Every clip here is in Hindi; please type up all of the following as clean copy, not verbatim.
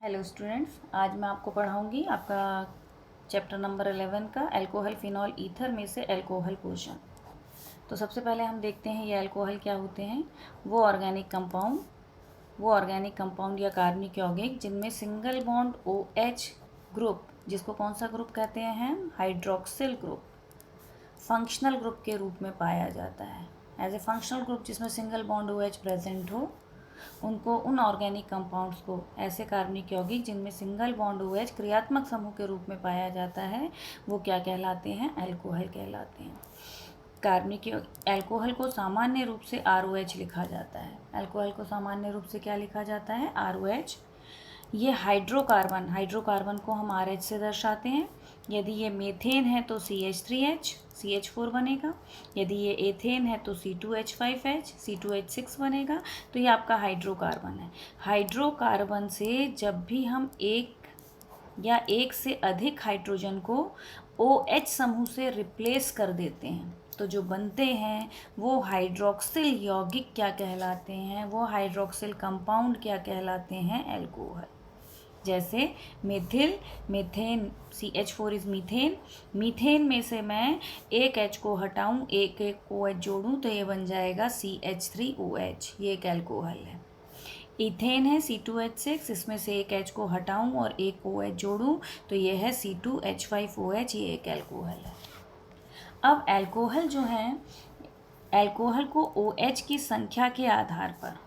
हेलो स्टूडेंट्स, आज मैं आपको पढ़ाऊंगी आपका चैप्टर नंबर 11 का अल्कोहल फिनॉल ईथर में से अल्कोहल पोर्शन। तो सबसे पहले हम देखते हैं ये अल्कोहल क्या होते हैं। वो ऑर्गेनिक कंपाउंड या कार्बनिक यौगिक जिनमें सिंगल बॉन्ड OH ग्रुप, जिसको कौन सा ग्रुप कहते हैं हम, हाइड्रोक्सिल ग्रुप, फंक्शनल ग्रुप के रूप में पाया जाता है। एज ए फंक्शनल ग्रुप जिसमें सिंगल बॉन्ड OH प्रेजेंट हो, उनको उन ऑर्गेनिक कंपाउंड्स को, ऐसे कार्बनिक यौगिक जिनमें सिंगल बॉन्ड OH क्रियात्मक समूह के रूप में पाया जाता है, वो क्या कहलाते हैं, अल्कोहल कहलाते हैं। कार्बनिक अल्कोहल को सामान्य रूप से ROH लिखा जाता है। अल्कोहल को सामान्य रूप से क्या लिखा जाता है, ROH। ये हाइड्रोकार्बन को हम RH से दर्शाते हैं। यदि ये मीथेन है तो CH3H CH4 बनेगा। यदि ये एथेन है तो C2H5H C2H6 बनेगा। तो ये आपका हाइड्रोकार्बन है। हाइड्रोकार्बन से जब भी हम एक या एक से अधिक हाइड्रोजन को OH समूह से रिप्लेस कर देते हैं तो जो बनते हैं वो हाइड्रोक्सिल यौगिक क्या कहलाते हैं, वो हाइड्रोक्सिल कंपाउंड क्या कहलाते हैं, अल्कोहल। जैसे मीथेन CH4 इज मीथेन में से मैं एक H को हटाऊं, एक OH जोड़ूं तो ये बन जाएगा CH3OH, ये एक अल्कोहल है। इथेन है C2H6, इसमें से एक H को हटाऊं और एक OH जोड़ूं तो ये है C2H5OH, ये एक अल्कोहल है। अब अल्कोहल जो है, अल्कोहल को OH की संख्या के आधार पर,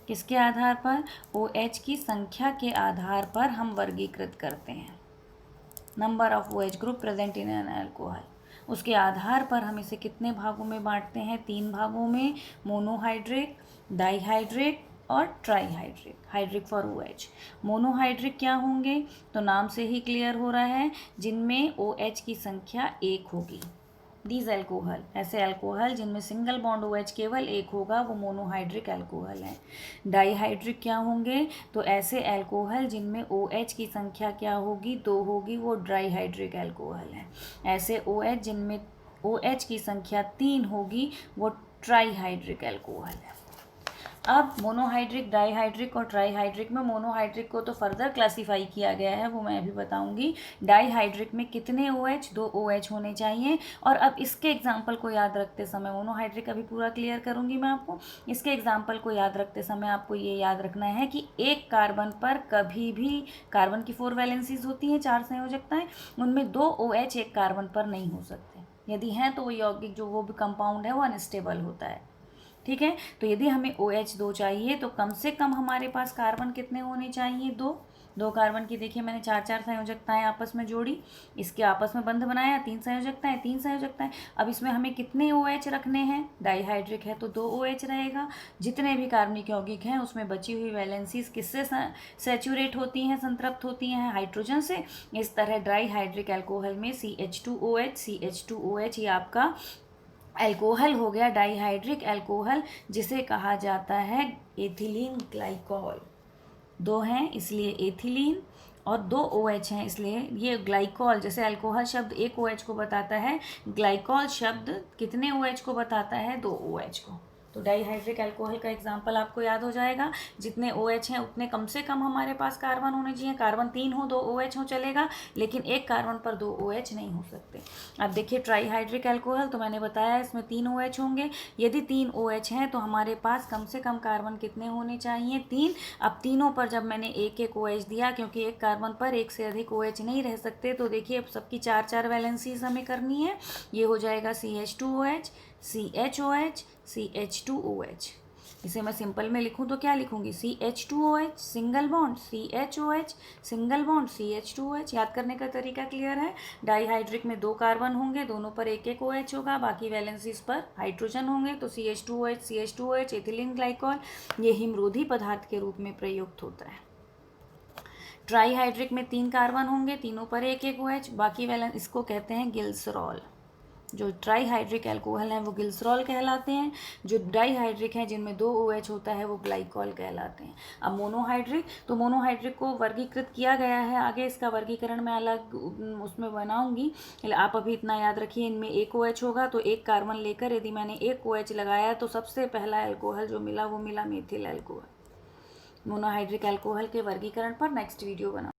किसके आधार पर, OH की संख्या के आधार पर हम वर्गीकृत करते हैं। Number of OH group present in an alcohol, उसके आधार पर हम इसे कितने भागों में बांटते हैं, 3 भागों में, मोनोहाइड्रिक, डाईहाइड्रिक और trihydric. Hydric for OH। Monohydric क्या होंगे, तो नाम से ही क्लियर हो रहा है, जिनमें OH की संख्या 1 होगी। दीज अल्कोहल, ऐसे अल्कोहल जिनमें सिंगल बॉन्ड OH केवल एक होगा, वो मोनोहाइड्रिक अल्कोहल हैं। डाईहाइड्रिक क्या होंगे, तो ऐसे अल्कोहल जिनमें OH की संख्या क्या होगी, 2 होगी, वो डाईहाइड्रिक अल्कोहल हैं। ऐसे OH जिनमें OH की संख्या 3 होगी, वो ट्राईहाइड्रिक अल्कोहल है। अब मोनोहाइड्रिक, डाईहाइड्रिक और ट्राईहाइड्रिक में मोनोहाइड्रिक को तो फर्दर क्लासीफाई किया गया है, वो मैं अभी बताऊंगी। डाईहाइड्रिक में कितने OH, 2 OH होने चाहिए। और अब इसके एग्जाम्पल को याद रखते समय, मोनोहाइड्रिक अभी पूरा क्लियर करूंगी मैं आपको, इसके एग्जाम्पल को याद रखते समय आपको ये याद रखना है कि एक कार्बन पर कभी भी, कार्बन की 4 वैलेंसीज होती हैं, 4 संयोजकताएं, उनमें 2 OH एक कार्बन पर नहीं हो सकते। यदि हैं तो वो यौगिक, जो वो भी कंपाउंड है, वो अनस्टेबल होता है। ठीक है, तो यदि हमें OH 2 चाहिए तो कम से कम हमारे पास कार्बन कितने होने चाहिए, 2 कार्बन की, देखिए मैंने 4 संयोजकताएं आपस में जोड़ी, इसके आपस में बंध बनाया, 3 संयोजकताएं। अब इसमें हमें कितने OH रखने हैं, डाईहाइड्रिक है तो 2 OH रहेगा। जितने भी कार्बनिक यौगिक हैं उसमें बची हुई वैलेंसीज किससे सैचुरेट होती हैं, संतृप्त होती हैं, हाइड्रोजन से। इस तरह डाईहाइड्रिक अल्कोहल में CH2OH ये आपका अल्कोहल हो गया, डाईहाइड्रिक अल्कोहल, जिसे कहा जाता है एथिलीन ग्लाइकॉल। 2 हैं इसलिए एथिलीन, और 2 OH हैं इसलिए ये ग्लाइकॉल। जैसे अल्कोहल शब्द एक OH को बताता है, ग्लाइकॉल शब्द कितने OH को बताता है, 2 OH को। तो डाईहाइड्रिक अल्कोहल का एग्जाम्पल आपको याद हो जाएगा, जितने OH हैं उतने कम से कम हमारे पास कार्बन होने चाहिए। कार्बन 3 हो, 2 OH हो चलेगा, लेकिन एक कार्बन पर 2 OH नहीं हो सकते। अब देखिए ट्राईहाइड्रिक अल्कोहल, तो मैंने बताया इसमें 3 OH होंगे। यदि 3 OH हैं तो हमारे पास कम से कम कार्बन कितने होने चाहिए, 3। अब तीनों पर जब मैंने एक एक OH दिया, क्योंकि एक कार्बन पर एक से अधिक OH नहीं रह सकते, तो देखिए अब सबकी 4 वैलेंसीज हमें करनी है। ये हो जाएगा CH2OH, CHOH, CH2OH। इसे मैं सिंपल में लिखूं तो क्या लिखूंगी, CH2OH single bond, CHOH single bond, CH2OH। याद करने का तरीका क्लियर है। डाईहाइड्रिक में 2 कार्बन होंगे, दोनों पर एक एक OH होगा, बाकी वैलेंसीज पर हाइड्रोजन होंगे, तो CH2OH एथिलीन ग्लाइकॉल, ये हिमरोधी पदार्थ के रूप में प्रयुक्त होता है। ट्राईहाइड्रिक में 3 कार्बन होंगे, तीनों पर एक एक OH, बाकी वैलेंस, इसको कहते हैं गिल्सरॉल। जो ट्राईहाइड्रिक अल्कोहल हैं वो गिल्सरॉल कहलाते हैं। जो डाईहाइड्रिक हैं जिनमें 2 OH होता है वो ग्लाइकॉल कहलाते हैं। अब मोनोहाइड्रिक, तो मोनोहाइड्रिक को वर्गीकृत किया गया है, आगे इसका वर्गीकरण मैं अलग उसमें बनाऊंगी, आप अभी इतना याद रखिए, इनमें एक OH होगा, तो एक कार्बन लेकर यदि मैंने एक OH लगाया तो सबसे पहला अल्कोहल जो मिला वो मिला मेथिल अल्कोहल। मोनोहाइड्रिक अल्कोहल के वर्गीकरण पर नेक्स्ट वीडियो बना।